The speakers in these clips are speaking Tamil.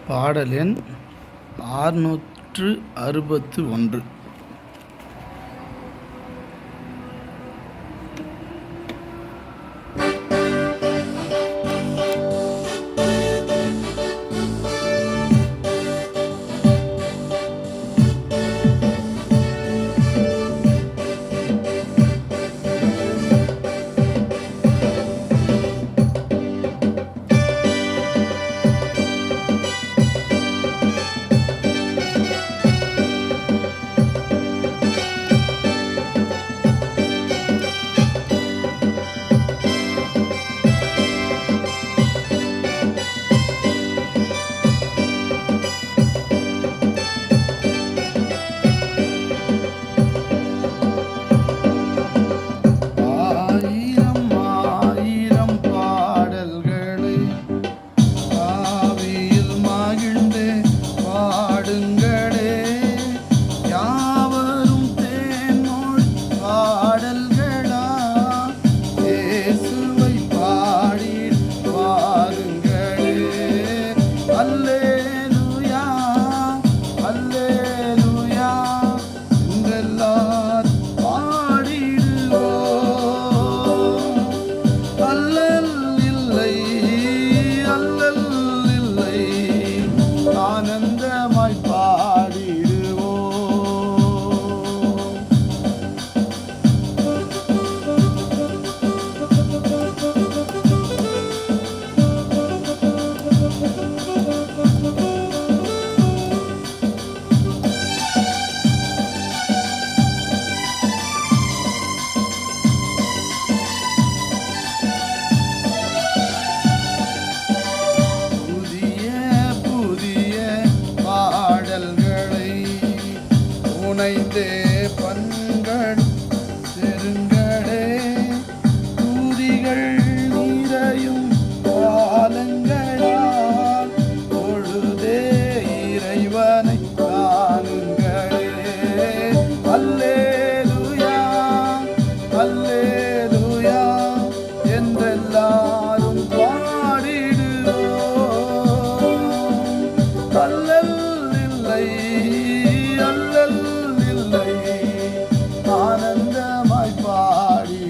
பாடல் எண் 661. ஆனந்தமாய் பாடிடுவோம். புனைந்தே பண்கள் செருங்களே தூதிகள் நிறையும் காலங்களால் பொழுதே இறைவனை காணுங்களே. அல்லேலூயா அல்லேலூயா என்றெல்லாரும் பாடிடுவோம். அல்லல் இல்லை அல்லல் ஆனந்தமாய் பாடிடுவோம்.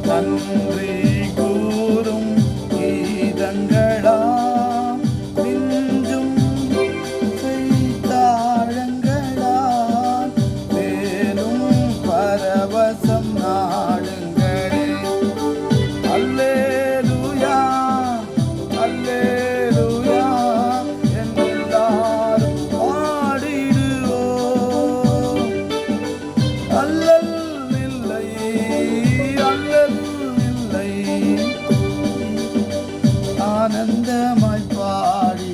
நன்றி கூறும் கீதங்களா மிஞ்சும் செய்தாழங்களா மேலும் பரவசம் நாடுங்களே. அல்லேலூயா அல்லேலூயா என்றெல்லாரும் பாடிடுவோம். அல்லல் இல்லை அல்லல் ஆனந்தமாய் பாடிடுவோம்.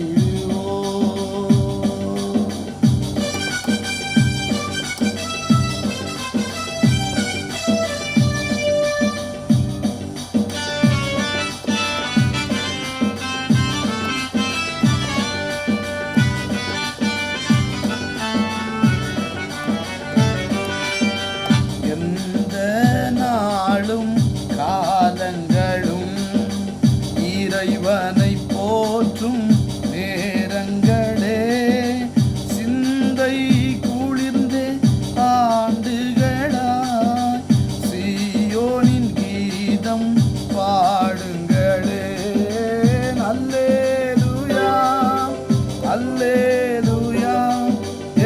எந்த நாளும் காலங்களும் இறைவனை போற்றும் நேரங்களே சிந்தை குளிர்ந்தே ஆண்டுகளாய் சீயோனின் கீதம் பாடுங்களே. அல்லேலூயா அல்லேலூயா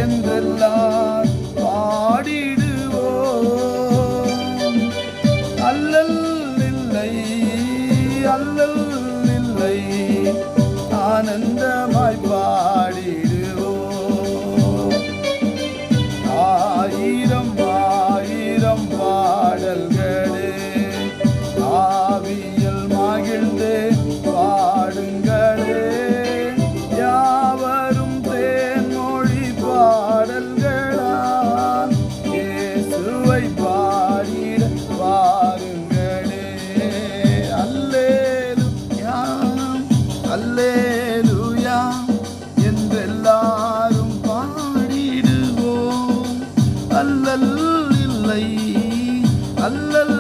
என்றெல்லாம் பாடிடுவோம். அல்லல் இல்லை அல்லல் இல்லை அல்லல்